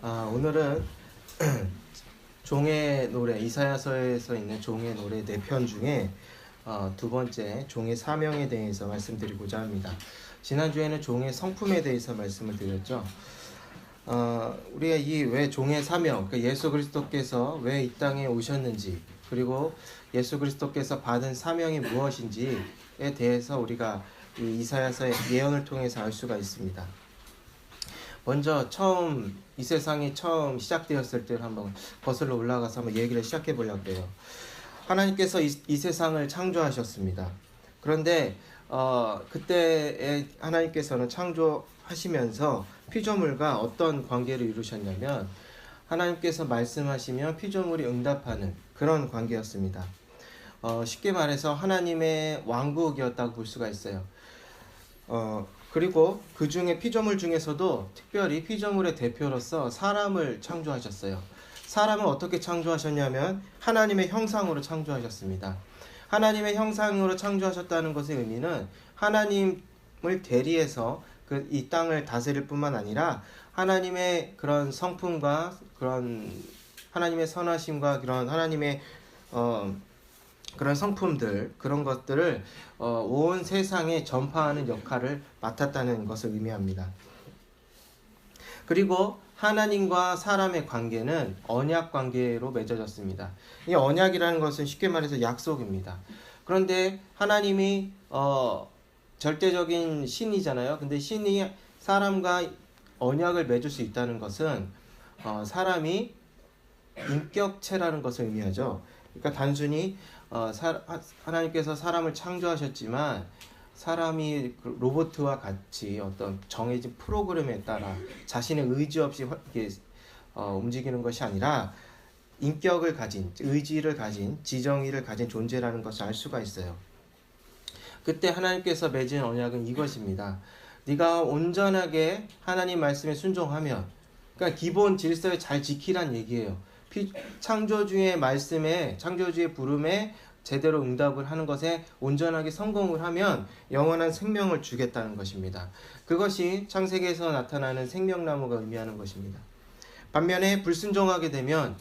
오늘은 종의 노래, 이사야서에서 있는 종의 노래 4편 중에 두 번째 종의 사명에 대해서 말씀드리고자 합니다. 지난주에는 종의 성품에 대해서 말씀을 드렸죠. 우리가 이 왜 종의 사명, 그러니까 예수 그리스도께서 왜 이 땅에 오셨는지, 그리고 예수 그리스도께서 받은 사명이 무엇인지에 대해서 우리가 이 이사야서의 예언을 통해서 알 수가 있습니다. 먼저 이 세상이 처음 시작되었을 때를 한번 거슬러 올라가서 한번 얘기를 시작해 보려고 해요. 하나님께서 이 세상을 창조하셨습니다. 그런데 그때에 하나님께서는 창조하시면서 피조물과 어떤 관계를 이루셨냐면 하나님께서 말씀하시면 피조물이 응답하는 그런 관계였습니다. 쉽게 말해서 하나님의 왕국이었다고 볼 수가 있어요. 그리고 그 중에 피조물 중에서도 특별히 피조물의 대표로서 사람을 창조하셨어요. 사람을 어떻게 창조하셨냐면 하나님의 형상으로 창조하셨습니다. 하나님의 형상으로 창조하셨다는 것의 의미는 하나님을 대리해서 이 땅을 다스릴 뿐만 아니라 하나님의 그런 성품과 그런 하나님의 선하심과 그런 하나님의 그런 성품들, 그런 것들을 온 세상에 전파하는 역할을 맡았다는 것을 의미합니다. 그리고 하나님과 사람의 관계는 언약 관계로 맺어졌습니다. 이 언약이라는 것은 쉽게 말해서 약속입니다. 그런데 하나님이 절대적인 신이잖아요. 근데 신이 사람과 언약을 맺을 수 있다는 것은 사람이 인격체라는 것을 의미하죠. 그러니까 단순히 하나님께서 사람을 창조하셨지만 사람이 로봇과 같이 어떤 정해진 프로그램에 따라 자신의 의지 없이 움직이는 것이 아니라 인격을 가진, 의지를 가진, 지정의를 가진 존재라는 것을 알 수가 있어요. 그때 하나님께서 맺은 언약은 이것입니다. 네가 온전하게 하나님 말씀에 순종하면, 그러니까 기본 질서를 잘 지키란 얘기예요. 창조주의 말씀에, 창조주의 부름에 제대로 응답을 하는 것에 온전하게 성공을 하면 영원한 생명을 주겠다는 것입니다. 그것이 창세기에서 나타나는 생명나무가 의미하는 것입니다. 반면에 불순종하게 되면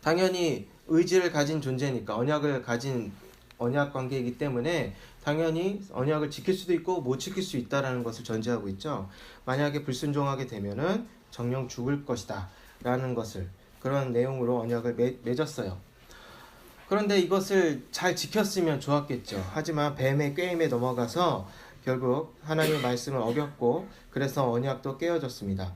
당연히 의지를 가진 존재니까 언약을 가진 언약 관계이기 때문에 당연히 언약을 지킬 수도 있고 못 지킬 수 있다는 것을 전제하고 있죠. 만약에 불순종하게 되면은 정령 죽을 것이다 라는 것을 그런 내용으로 언약을 맺었어요. 그런데 이것을 잘 지켰으면 좋았겠죠. 하지만 뱀의 꾀임에 넘어가서 결국 하나님의 말씀을 어겼고 그래서 언약도 깨어졌습니다.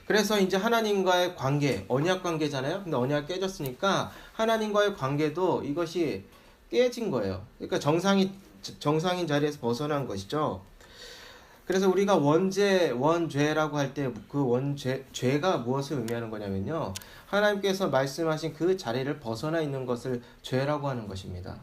그래서 이제 하나님과의 관계, 언약 관계잖아요. 근데 언약 깨졌으니까 하나님과의 관계도 이것이 깨진 거예요. 그러니까 정상인 자리에서 벗어난 것이죠. 그래서 우리가 원죄라고 할 때 그 죄가 무엇을 의미하는 거냐면요. 하나님께서 말씀하신 그 자리를 벗어나 있는 것을 죄라고 하는 것입니다.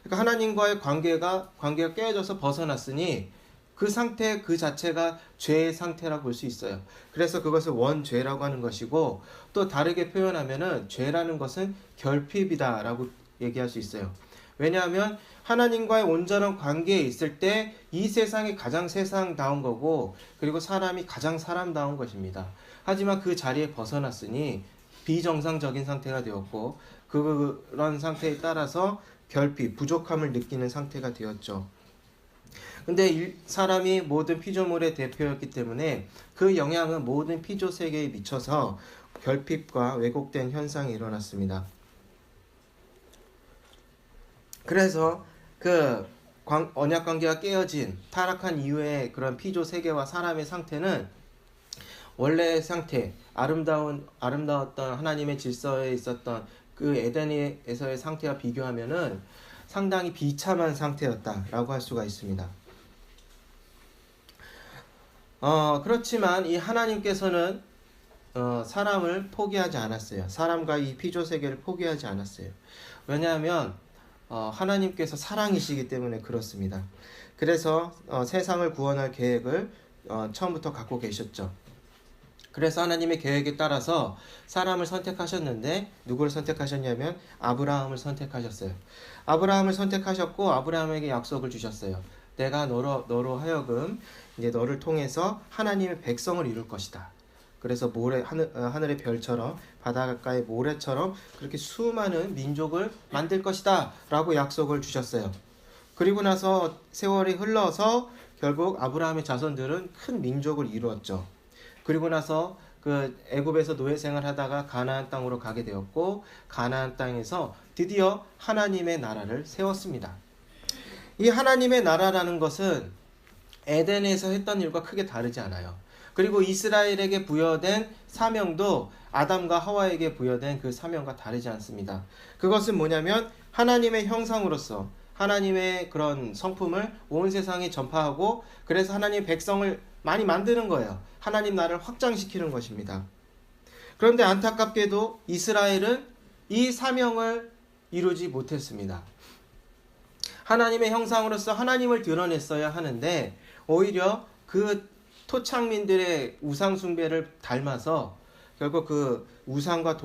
그러니까 하나님과의 관계가 깨져서 벗어났으니 그 상태 그 자체가 죄의 상태라고 볼 수 있어요. 그래서 그것을 원죄라고 하는 것이고 또 다르게 표현하면은 죄라는 것은 결핍이다라고 얘기할 수 있어요. 왜냐하면 하나님과의 온전한 관계에 있을 때 이 세상이 가장 세상다운 거고 그리고 사람이 가장 사람다운 것입니다. 하지만 그 자리에 벗어났으니 비정상적인 상태가 되었고 그런 상태에 따라서 결핍, 부족함을 느끼는 상태가 되었죠. 근데 사람이 모든 피조물의 대표였기 때문에 그 영향은 모든 피조 세계에 미쳐서 결핍과 왜곡된 현상이 일어났습니다. 그래서 언약 관계가 깨어진 타락한 이후의 그런 피조 세계와 사람의 상태는 원래의 상태, 아름다웠던 하나님의 질서에 있었던 그 에덴에서의 상태와 비교하면은 상당히 비참한 상태였다라고 할 수가 있습니다. 그렇지만 이 하나님께서는 사람을 포기하지 않았어요. 사람과 이 피조 세계를 포기하지 않았어요. 왜냐하면 하나님께서 사랑이시기 때문에 그렇습니다. 그래서 세상을 구원할 계획을 처음부터 갖고 계셨죠. 그래서 하나님의 계획에 따라서 사람을 선택하셨는데 누구를 선택하셨냐면 아브라함을 선택하셨어요. 아브라함을 선택하셨고 아브라함에게 약속을 주셨어요. 내가 너로 하여금 이제 너를 통해서 하나님의 백성을 이룰 것이다. 그래서 하늘의 별처럼 바닷가의 모래처럼 그렇게 수많은 민족을 만들 것이다 라고 약속을 주셨어요. 그리고 나서 세월이 흘러서 결국 아브라함의 자손들은 큰 민족을 이루었죠. 그리고 나서 그 애굽에서 노예 생활하다가 가나안 땅으로 가게 되었고, 가나안 땅에서 드디어 하나님의 나라를 세웠습니다. 이 하나님의 나라라는 것은 에덴에서 했던 일과 크게 다르지 않아요. 그리고 이스라엘에게 부여된 사명도 아담과 하와에게 부여된 그 사명과 다르지 않습니다. 그것은 뭐냐면 하나님의 형상으로서 하나님의 그런 성품을 온 세상에 전파하고, 그래서 하나님 백성을 많이 만드는 거예요. 하나님 나라를 확장시키는 것입니다. 그런데 안타깝게도 이스라엘은 이 사명을 이루지 못했습니다. 하나님의 형상으로서 하나님을 드러냈어야 하는데 오히려 그 토착민들의 우상 숭배를 닮아서 결국 그 우상과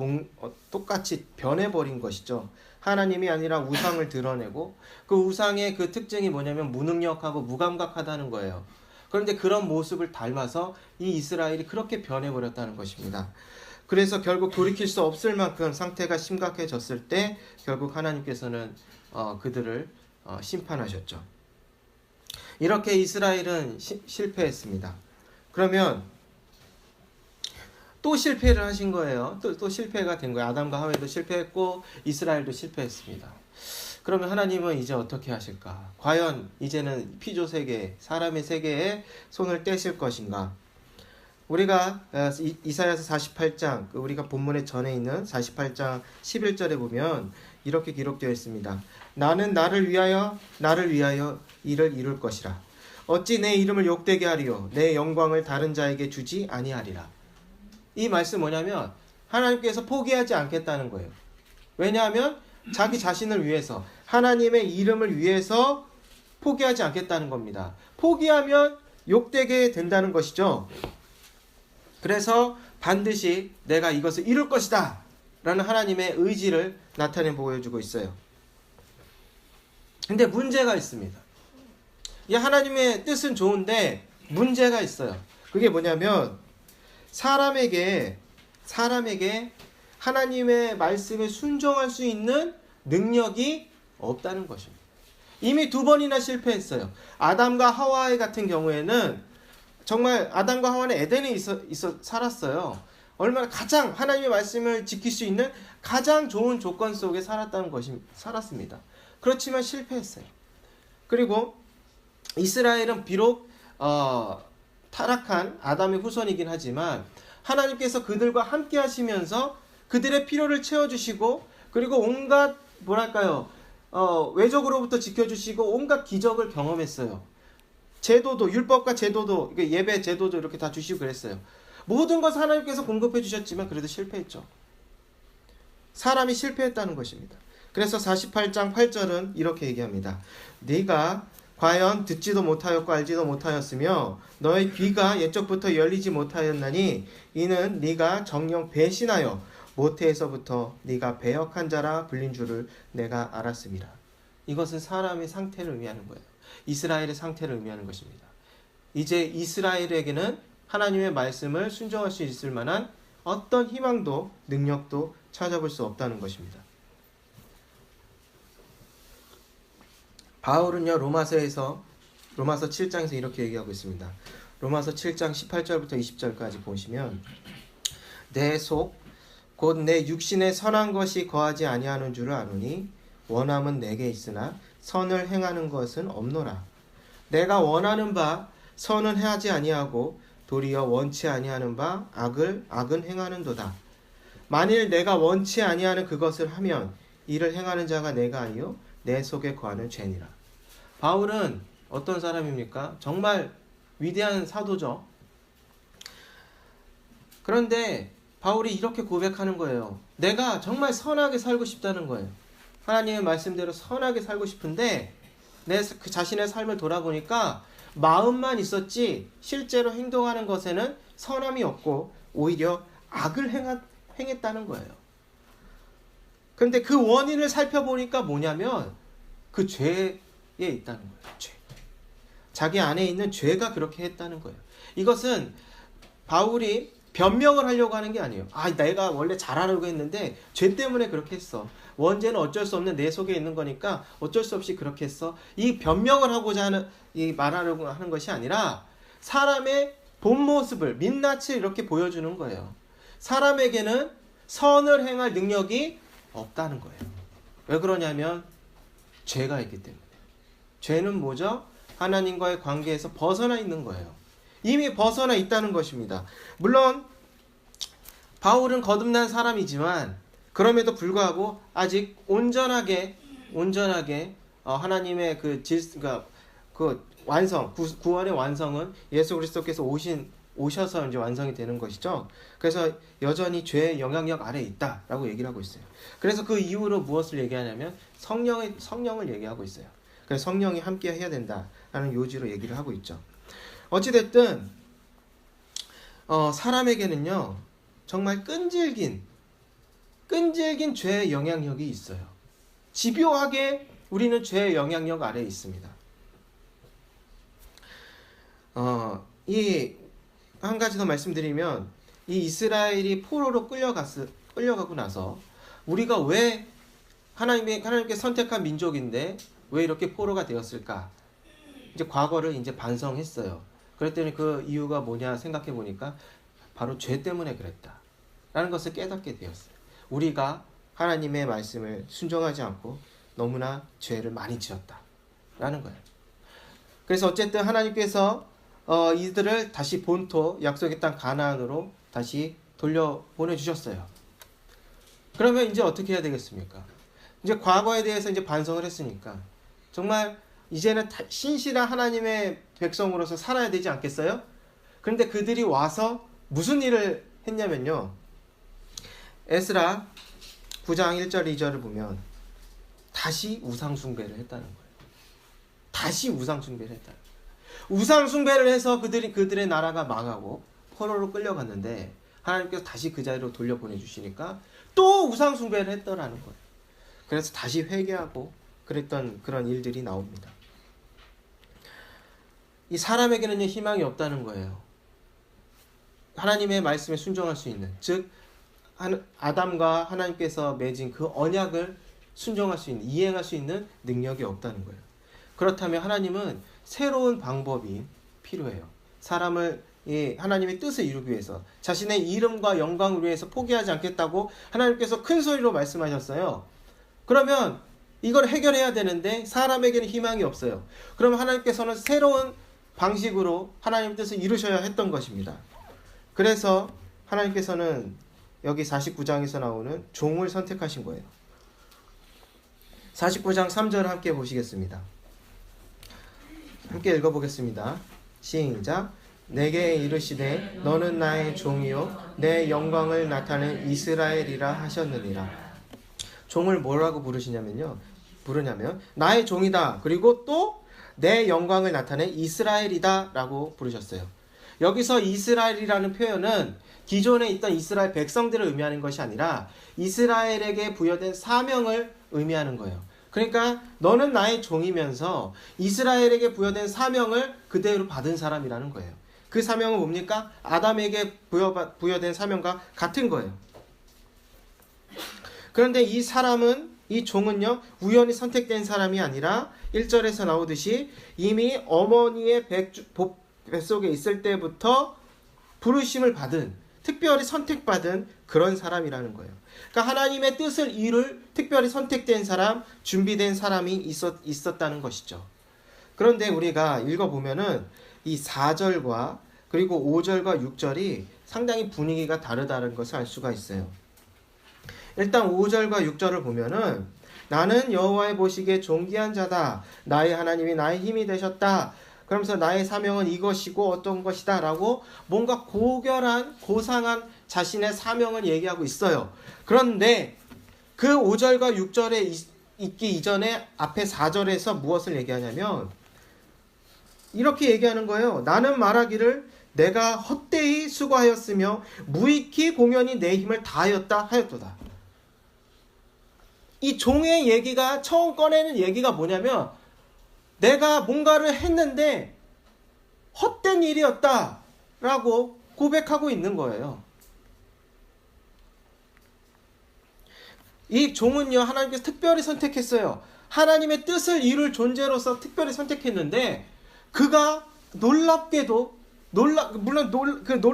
똑같이 변해버린 것이죠. 하나님이 아니라 우상을 드러내고, 그 우상의 그 특징이 뭐냐면 무능력하고 무감각하다는 거예요. 그런데 그런 모습을 닮아서 이 이스라엘이 그렇게 변해버렸다는 것입니다. 그래서 결국 돌이킬 수 없을 만큼 상태가 심각해졌을 때 결국 하나님께서는 그들을 심판하셨죠. 이렇게 이스라엘은 실패했습니다. 그러면 또 실패를 하신 거예요. 또 실패가 된 거예요. 아담과 하와도 실패했고 이스라엘도 실패했습니다. 그러면 하나님은 이제 어떻게 하실까? 과연 이제는 피조 세계, 사람의 세계에 손을 떼실 것인가? 우리가 이사야서 48장, 우리가 본문의 전에 있는 48장 11절에 보면 이렇게 기록되어 있습니다. 나는 나를 위하여 이를 이룰 것이라. 어찌 내 이름을 욕되게 하리요? 내 영광을 다른 자에게 주지 아니하리라. 이 말씀 뭐냐면 하나님께서 포기하지 않겠다는 거예요. 왜냐하면 자기 자신을 위해서, 하나님의 이름을 위해서 포기하지 않겠다는 겁니다. 포기하면 욕되게 된다는 것이죠. 그래서 반드시 내가 이것을 이룰 것이다 라는 하나님의 의지를 나타내 보여주고 있어요. 근데 문제가 있습니다. 이 하나님의 뜻은 좋은데 문제가 있어요. 그게 뭐냐면 사람에게 하나님의 말씀에 순종할 수 있는 능력이 없다는 것입니다. 이미 2번이나 실패했어요. 아담과 하와의 같은 경우에는 정말 아담과 하와는 에덴에 살았어요. 얼마나 가장 하나님의 말씀을 지킬 수 있는 가장 좋은 조건 속에 살았습니다. 그렇지만 실패했어요. 그리고 이스라엘은 비록 타락한 아담의 후손이긴 하지만 하나님께서 그들과 함께 하시면서 그들의 필요를 채워주시고, 그리고 온갖 외적으로부터 지켜주시고 온갖 기적을 경험했어요. 제도도, 율법과 제도도, 예배 제도도 이렇게 다 주시고 그랬어요. 모든 것을 하나님께서 공급해 주셨지만 그래도 실패했죠. 사람이 실패했다는 것입니다. 그래서 48장 8절은 이렇게 얘기합니다. 네가 과연 듣지도 못하였고 알지도 못하였으며 너의 귀가 옛적부터 열리지 못하였나니 이는 네가 정녕 배신하여 모태에서부터 네가 배역한 자라 불린 줄을 내가 알았음이라. 이것은 사람의 상태를 의미하는 거예요. 이스라엘의 상태를 의미하는 것입니다. 이제 이스라엘에게는 하나님의 말씀을 순종할 수 있을 만한 어떤 희망도 능력도 찾아볼 수 없다는 것입니다. 바울은요, 로마서 7장에서 이렇게 얘기하고 있습니다. 로마서 7장 18절부터 20절까지 보시면 내 속 곧 내 육신에 선한 것이 거하지 아니하는 줄을 아노니 원함은 내게 있으나 선을 행하는 것은 없노라. 내가 원하는 바 선은 하지 아니하고 도리어 원치 아니하는 바 악은 행하는도다. 만일 내가 원치 아니하는 그것을 하면 이를 행하는 자가 내가 아니요 내 속에 거하는 죄니라. 바울은 어떤 사람입니까? 정말 위대한 사도죠. 그런데 바울이 이렇게 고백하는 거예요. 내가 정말 선하게 살고 싶다는 거예요. 하나님의 말씀대로 선하게 살고 싶은데 그 자신의 삶을 돌아보니까 마음만 있었지 실제로 행동하는 것에는 선함이 없고 오히려 악을 행했다는 거예요. 그런데 그 원인을 살펴보니까 뭐냐면 그 죄에 있다는 거예요. 죄. 자기 안에 있는 죄가 그렇게 했다는 거예요. 이것은 바울이 변명을 하려고 하는 게 아니에요. 내가 원래 잘하려고 했는데 죄 때문에 그렇게 했어. 원죄는 어쩔 수 없는 내 속에 있는 거니까 어쩔 수 없이 그렇게 했어. 이 변명을 하고자 하는, 이 말하려고 하는 것이 아니라 사람의 본 모습을 민낯을 이렇게 보여주는 거예요. 사람에게는 선을 행할 능력이 없다는 거예요. 왜 그러냐면 죄가 있기 때문에. 죄는 뭐죠? 하나님과의 관계에서 벗어나 있는 거예요. 이미 벗어나 있다는 것입니다. 물론 바울은 거듭난 사람이지만 그럼에도 불구하고 아직 온전하게 하나님의 그러니까 그 완성, 구원의 완성은 예수 그리스도께서 오셔서 이제 완성이 되는 것이죠. 그래서 여전히 죄의 영향력 아래에 있다라고 얘기를 하고 있어요. 그래서 그 이후로 무엇을 얘기하냐면 성령을 얘기하고 있어요. 그래서 성령이 함께 해야 된다라는 요지로 얘기를 하고 있죠. 어찌됐든 사람에게는요 정말 끈질긴 죄의 영향력이 있어요. 집요하게 우리는 죄의 영향력 아래에 있습니다. 이 한 가지 더 말씀드리면, 이 이스라엘이 포로로 끌려가고 나서 우리가 왜 하나님께 선택한 민족인데 왜 이렇게 포로가 되었을까? 이제 과거를 이제 반성했어요. 그랬더니 그 이유가 뭐냐 생각해 보니까 바로 죄 때문에 그랬다라는 것을 깨닫게 되었어요. 우리가 하나님의 말씀을 순종하지 않고 너무나 죄를 많이 지었다라는 거예요. 그래서 어쨌든 하나님께서 이들을 다시 본토 약속의 땅 가나안으로 다시 돌려보내주셨어요. 그러면 이제 어떻게 해야 되겠습니까? 이제 과거에 대해서 이제 반성을 했으니까 정말 이제는 신실한 하나님의 백성으로서 살아야 되지 않겠어요? 그런데 그들이 와서 무슨 일을 했냐면요, 에스라 9장 1절 2절을 보면 다시 우상숭배를 했다는 거예요. 다시 우상숭배를 했다는 거예요. 우상숭배를 해서 그들의 나라가 망하고 포로로 끌려갔는데 하나님께서 다시 그 자리로 돌려보내주시니까 또 우상숭배를 했더라는 거예요. 그래서 다시 회개하고 그랬던 그런 일들이 나옵니다. 이 사람에게는 희망이 없다는 거예요. 하나님의 말씀에 순종할 수 있는, 즉 아담과 하나님께서 맺은 그 언약을 순종할 수 있는, 이행할 수 있는 능력이 없다는 거예요. 그렇다면 하나님은 새로운 방법이 필요해요. 사람을 하나님의 뜻을 이루기 위해서, 자신의 이름과 영광을 위해서 포기하지 않겠다고 하나님께서 큰 소리로 말씀하셨어요. 그러면 이걸 해결해야 되는데 사람에게는 희망이 없어요. 그러면 하나님께서는 새로운 방식으로 하나님의 뜻을 이루셔야 했던 것입니다. 그래서 하나님께서는 여기 49장에서 나오는 종을 선택하신 거예요. 49장 3절을 함께 보시겠습니다. 함께 읽어보겠습니다. 시작. 내게 이르시되 너는 나의 종이요 내 영광을 나타낸 이스라엘이라 하셨느니라. 종을 뭐라고 부르냐면 나의 종이다, 그리고 또 내 영광을 나타낸 이스라엘이다 라고 부르셨어요. 여기서 이스라엘이라는 표현은 기존에 있던 이스라엘 백성들을 의미하는 것이 아니라 이스라엘에게 부여된 사명을 의미하는 거예요. 그러니까 너는 나의 종이면서 이스라엘에게 부여된 사명을 그대로 받은 사람이라는 거예요. 그 사명은 뭡니까? 아담에게 부여된 사명과 같은 거예요. 그런데 이 종은요 우연히 선택된 사람이 아니라 1절에서 나오듯이 이미 어머니의 뱃속에 있을 때부터 부르심을 받은, 특별히 선택받은 그런 사람이라는 거예요. 그러니까 하나님의 뜻을 이룰 특별히 선택된 사람, 준비된 사람이 있었다는 것이죠. 그런데 우리가 읽어보면은 이 4절과 그리고 5절과 6절이 상당히 분위기가 다르다는 것을 알 수가 있어요. 일단 5절과 6절을 보면은 나는 여호와의 보시기에 존귀한 자다. 나의 하나님이 나의 힘이 되셨다. 그러면서 나의 사명은 이것이고 어떤 것이다 라고 뭔가 고상한 자신의 사명을 얘기하고 있어요. 그런데 그 5절과 6절에 있기 이전에 앞에 4절에서 무엇을 얘기하냐면 이렇게 얘기하는 거예요. 나는 말하기를 내가 헛되이 수고하였으며 무익히 공연히 내 힘을 다하였다 하였도다. 이 종의 얘기가 처음 꺼내는 얘기가 뭐냐면 내가 뭔가를 했는데 헛된 일이었다라고 고백하고 있는 거예요. 이 종은요, 하나님께서 특별히 선택했어요. 하나님의 뜻을 이룰 존재로서 특별히 선택했는데, 그가 놀랍게도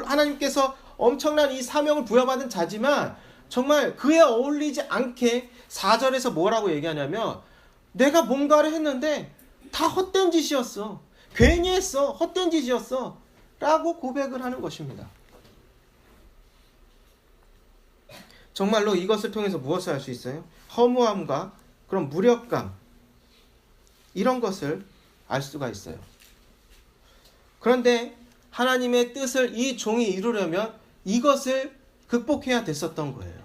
하나님께서 엄청난 이 사명을 부여받은 자지만 정말 그에 어울리지 않게 4절에서 뭐라고 얘기하냐면, 내가 뭔가를 했는데 다 헛된 짓이었어. 괜히 했어. 헛된 짓이었어. 라고 고백을 하는 것입니다. 정말로 이것을 통해서 무엇을 할 수 있어요? 허무함과 그런 무력감, 이런 것을 알 수가 있어요. 그런데 하나님의 뜻을 이 종이 이루려면 이것을 극복해야 됐었던 거예요.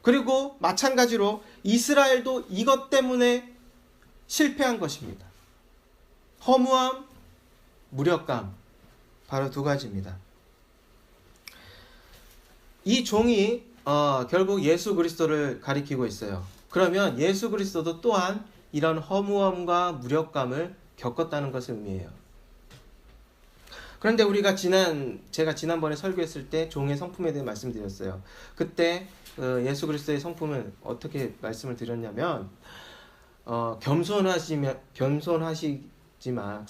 그리고 마찬가지로 이스라엘도 이것 때문에 실패한 것입니다. 허무함, 무력감, 바로 두 가지입니다. 이 종이 결국 예수 그리스도를 가리키고 있어요. 그러면 예수 그리스도도 또한 이런 허무함과 무력감을 겪었다는 것을 의미해요. 그런데 우리가 제가 지난번에 설교했을 때 종의 성품에 대해 말씀드렸어요. 그때 예수 그리스도의 성품은 어떻게 말씀을 드렸냐면, 겸손하시지만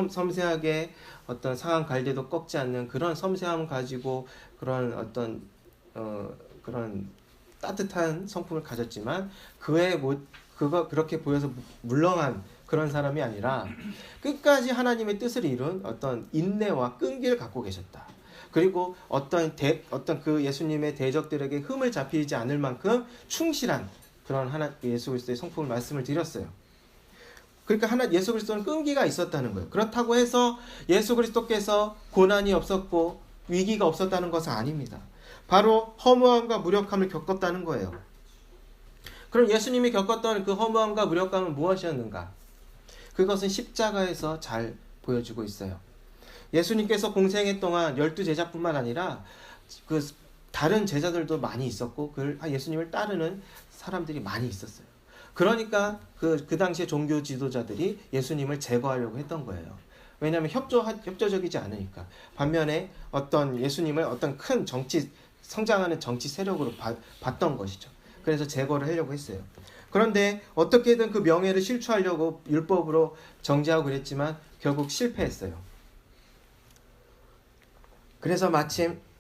섬세하게 어떤 상한 갈대도 꺾지 않는 그런 섬세함을 가지고 그런 어떤 그런 따뜻한 성품을 가졌지만, 그렇게 보여서 물렁한 그런 사람이 아니라 끝까지 하나님의 뜻을 이룬 어떤 인내와 끈기를 갖고 계셨다. 그리고 어떤 그 예수님의 대적들에게 흠을 잡히지 않을 만큼 충실한 그런 예수 그리스도의 성품을 말씀을 드렸어요. 그러니까 예수 그리스도는 끈기가 있었다는 거예요. 그렇다고 해서 예수 그리스도께서 고난이 없었고 위기가 없었다는 것은 아닙니다. 바로 허무함과 무력함을 겪었다는 거예요. 그럼 예수님이 겪었던 그 허무함과 무력감은 무엇이었는가? 그것은 십자가에서 잘 보여주고 있어요. 예수님께서 공생애 동안 12제자뿐만 아니라 그 다른 제자들도 많이 있었고 예수님을 따르는 사람들이 많이 있었어요. 그러니까 그 당시에 종교 지도자들이 예수님을 제거하려고 했던 거예요. 왜냐하면 협조적이지 않으니까. 반면에 예수님을 어떤 큰 성장하는 정치 세력으로 봤던 것이죠. 그래서 제거를 하려고 했어요. 그런데 어떻게든 그 명예를 실추하려고 율법으로 정죄하고 그랬지만 결국 실패했어요. 그래서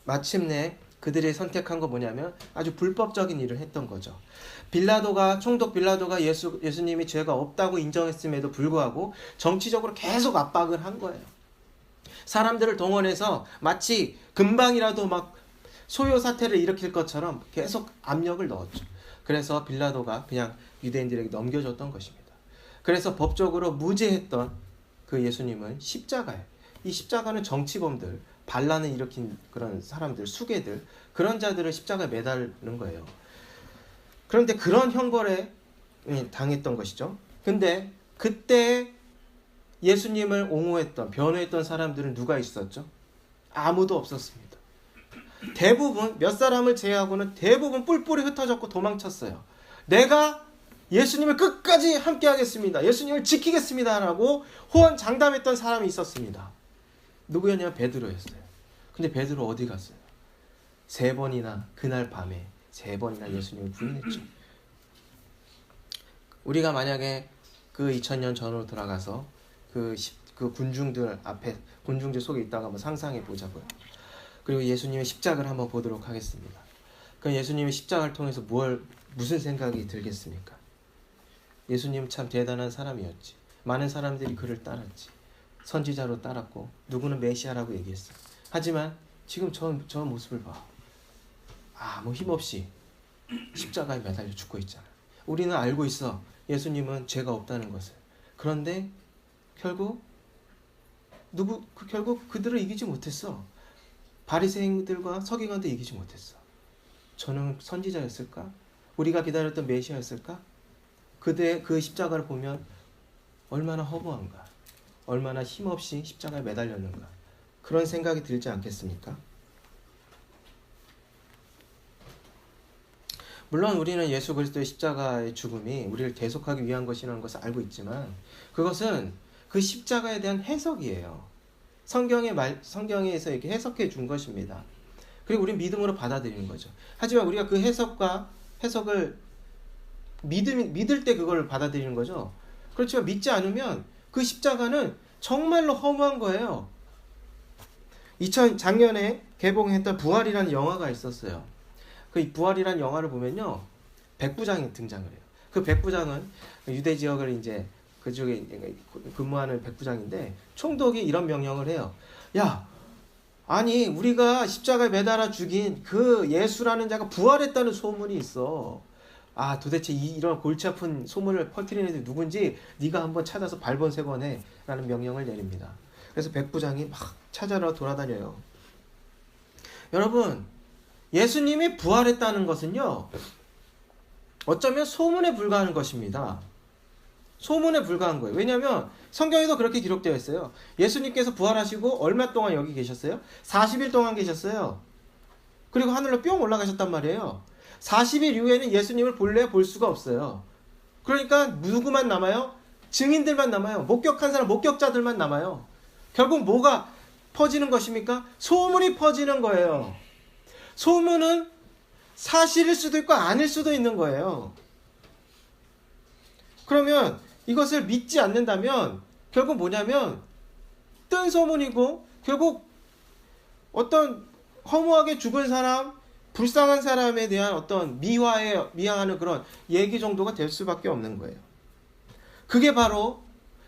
마침내 그들이 선택한 거 뭐냐면 아주 불법적인 일을 했던 거죠. 총독 빌라도가 예수님이 죄가 없다고 인정했음에도 불구하고 정치적으로 계속 압박을 한 거예요. 사람들을 동원해서 마치 금방이라도 막 소요 사태를 일으킬 것처럼 계속 압력을 넣었죠. 그래서 빌라도가 그냥 유대인들에게 넘겨줬던 것입니다. 그래서 법적으로 무죄했던 그 예수님은 십자가에, 이 십자가는 정치범들, 반란을 일으킨 그런 사람들, 수괴들, 그런 자들을 십자가에 매달는 거예요. 그런데 그런 형벌에 당했던 것이죠. 근데 그때 예수님을 옹호했던, 변호했던 사람들은 누가 있었죠? 아무도 없었습니다. 대부분, 몇 사람을 제외하고는 대부분 뿔뿔이 흩어졌고 도망쳤어요. 내가 예수님을 끝까지 함께 하겠습니다. 예수님을 지키겠습니다. 라고 호언장담했던 사람이 있었습니다. 누구였냐면 베드로였어요. 근데 베드로 어디 갔어요? 3번이나 그날 밤에 3번이나 예수님을 부인했죠. 우리가 만약에 그 2000년 전으로 돌아가서 그 군중들 속에 있다가 한번 상상해 보자고요. 그리고 예수님의 십자가를 한번 보도록 하겠습니다. 그럼 예수님의 십자가를 통해서 무슨 생각이 들겠습니까? 예수님 참 대단한 사람이었지. 많은 사람들이 그를 따랐지. 선지자로 따랐고 누구는 메시아라고 얘기했어. 하지만 지금 저 모습을 봐. 아무 힘없이 십자가에 매달려 죽고 있잖아. 우리는 알고 있어. 예수님은 죄가 없다는 것을. 그런데 결국 그들을 이기지 못했어. 바리새인들과 서기관도 이기지 못했어. 저는 선지자였을까? 우리가 기다렸던 메시아였을까? 그 십자가를 보면 얼마나 허무한가, 얼마나 힘없이 십자가에 매달렸는가, 그런 생각이 들지 않겠습니까? 물론 우리는 예수 그리스도의 십자가의 죽음이 우리를 대속하기 위한 것이라는 것을 알고 있지만, 그것은 그 십자가에 대한 해석이에요. 성경에서 이렇게 해석해 준 것입니다. 그리고 우리는 믿음으로 받아들이는 거죠. 하지만 우리가 그 해석과 해석을 믿을 때 그걸 받아들이는 거죠. 그렇지만 믿지 않으면 그 십자가는 정말로 허무한 거예요. 작년에 개봉했던 부활이라는 영화가 있었어요. 그 부활이라는 영화를 보면요, 백부장이 등장을 해요. 그 백부장은 유대 지역을 이제 그쪽에 근무하는 백부장인데, 총독이 이런 명령을 해요. 야, 아니 우리가 십자가에 매달아 죽인 그 예수라는 자가 부활했다는 소문이 있어. 아, 도대체 이런 골치 아픈 소문을 퍼뜨리는 애들이 누군지 네가 한번 찾아서 발본색원해 라는 명령을 내립니다. 그래서 백부장이 막 찾아러 돌아다녀요. 여러분, 예수님이 부활했다는 것은요, 어쩌면 소문에 불과한 것입니다. 소문에 불과한 거예요. 왜냐하면 성경에도 그렇게 기록되어 있어요. 예수님께서 부활하시고 얼마 동안 여기 계셨어요? 40일 동안 계셨어요. 그리고 하늘로 뿅 올라가셨단 말이에요. 40일 이후에는 예수님을 볼 수가 없어요. 그러니까 누구만 남아요? 증인들만 남아요. 목격한 사람, 목격자들만 남아요. 결국 뭐가 퍼지는 것입니까? 소문이 퍼지는 거예요. 소문은 사실일 수도 있고 아닐 수도 있는 거예요. 그러면 이것을 믿지 않는다면 결국 뭐냐면 뜬 소문이고, 결국 어떤 허무하게 죽은 사람, 불쌍한 사람에 대한 어떤 미화하는 그런 얘기 정도가 될 수밖에 없는 거예요. 그게 바로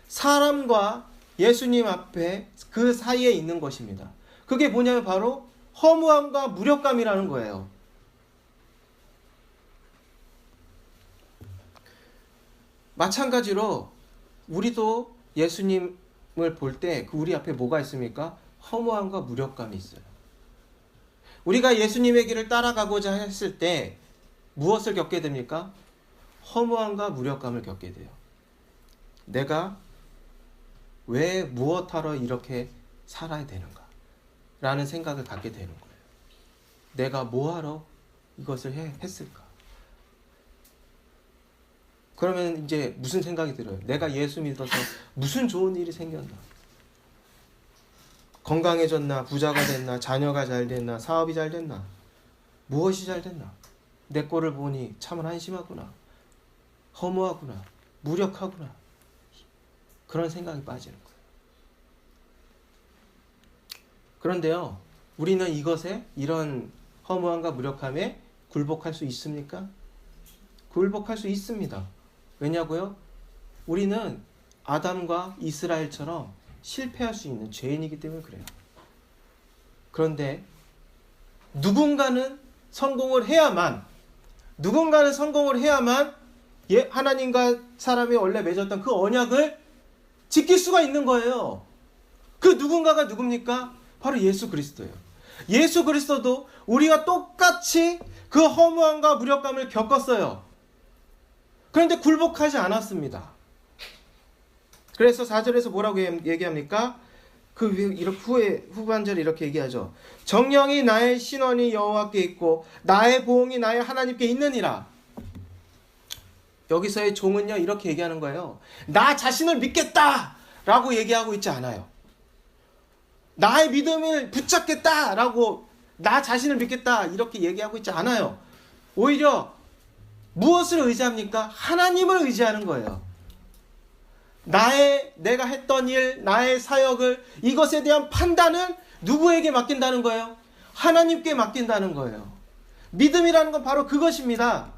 사람과 예수님 앞에 그 사이에 있는 것입니다. 그게 뭐냐면 바로 허무함과 무력감이라는 거예요. 마찬가지로 우리도 예수님을 볼 때 우리 앞에 뭐가 있습니까? 허무함과 무력감이 있어요. 우리가 예수님의 길을 따라가고자 했을 때 무엇을 겪게 됩니까? 허무함과 무력감을 겪게 돼요. 내가 왜 무엇하러 이렇게 살아야 되는가? 라는 생각을 갖게 되는 거예요. 내가 뭐하러 이것을 했을까? 그러면 이제 무슨 생각이 들어요? 내가 예수 믿어서 무슨 좋은 일이 생겼나? 건강해졌나? 부자가 됐나? 자녀가 잘 됐나? 사업이 잘 됐나? 무엇이 잘 됐나? 내 꼴을 보니 참 한심하구나. 허무하구나. 무력하구나. 그런 생각이 빠지는 거예요. 그런데요, 우리는 이것에, 이런 허무함과 무력함에 굴복할 수 있습니까? 굴복할 수 있습니다. 왜냐고요? 우리는 아담과 이스라엘처럼 실패할 수 있는 죄인이기 때문에 그래요. 그런데 누군가는 성공을 해야만 하나님과 사람이 원래 맺었던 그 언약을 지킬 수가 있는 거예요. 그 누군가가 누굽니까? 바로 예수 그리스도예요. 예수 그리스도도 우리와 똑같이 그 허무함과 무력감을 겪었어요. 그런데 굴복하지 않았습니다. 그래서 4절에서 뭐라고 얘기합니까? 후반절에 이렇게 얘기하죠. 정령이 나의 신원이 여호와께 있고 나의 보응이 나의 하나님께 있느니라. 여기서의 종은요, 이렇게 얘기하는 거예요. 나 자신을 믿겠다 라고 얘기하고 있지 않아요. 나의 믿음을 붙잡겠다 라고, 나 자신을 믿겠다 이렇게 얘기하고 있지 않아요. 오히려 무엇을 의지합니까? 하나님을 의지하는 거예요. 내가 했던 일, 나의 사역을, 이것에 대한 판단은 누구에게 맡긴다는 거예요? 하나님께 맡긴다는 거예요. 믿음이라는 건 바로 그것입니다.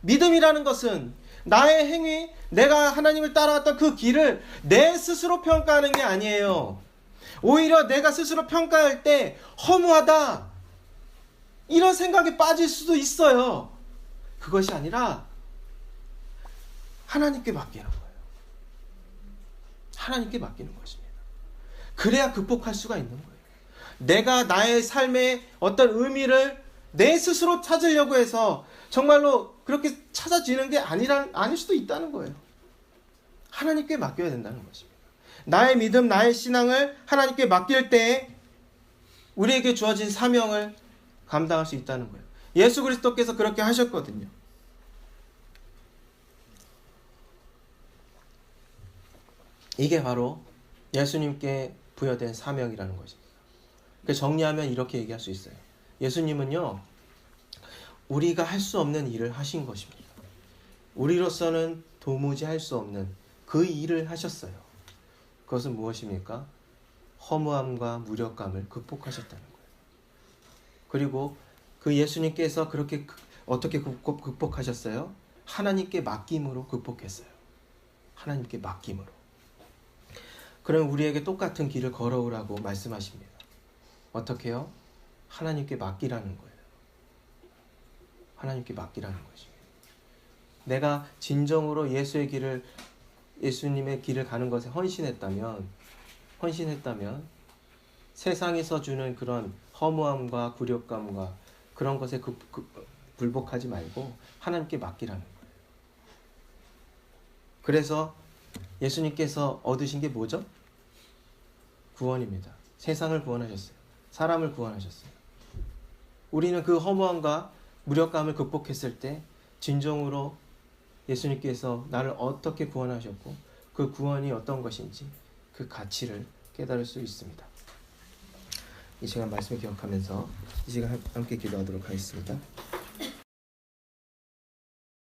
믿음이라는 것은 나의 행위, 내가 하나님을 따라왔던 그 길을 내 스스로 평가하는 게 아니에요. 오히려 내가 스스로 평가할 때 허무하다, 이런 생각에 빠질 수도 있어요. 그것이 아니라 하나님께 맡기는 거예요. 하나님께 맡기는 것입니다. 그래야 극복할 수가 있는 거예요. 내가 나의 삶의 어떤 의미를 내 스스로 찾으려고 해서 정말로 그렇게 찾아지는 게 아닐 수도 있다는 거예요. 하나님께 맡겨야 된다는 것입니다. 나의 믿음, 나의 신앙을 하나님께 맡길 때 우리에게 주어진 사명을 감당할 수 있다는 거예요. 예수 그리스도께서 그렇게 하셨거든요. 이게 바로 예수님께 부여된 사명이라는 것입니다. 정리하면 이렇게 얘기할 수 있어요. 예수님은요, 우리가 할 수 없는 일을 하신 것입니다. 우리로서는 도무지 할 수 없는 그 일을 하셨어요. 그것은 무엇입니까? 허무함과 무력감을 극복하셨다는 거예요. 그리고 그 예수님께서 그렇게 어떻게 극복하셨어요? 하나님께 맡김으로 극복했어요. 하나님께 맡김으로. 그럼 우리에게 똑같은 길을 걸어오라고 말씀하십니다. 어떻게요? 하나님께 맡기라는 거예요. 하나님께 맡기라는 거지. 내가 진정으로 예수님의 길을 가는 것에 헌신했다면 세상에서 주는 그런 허무함과 굴욕감과 그런 것에 굴복하지 말고 하나님께 맡기라는 거예요. 그래서 예수님께서 얻으신 게 뭐죠? 구원입니다. 세상을 구원하셨어요. 사람을 구원하셨어요. 우리는 그 허무함과 무력감을 극복했을 때 진정으로 예수님께서 나를 어떻게 구원하셨고 그 구원이 어떤 것인지 그 가치를 깨달을 수 있습니다. 이 시간 말씀을 기억하면서 이 시간 함께 기도하도록 하겠습니다.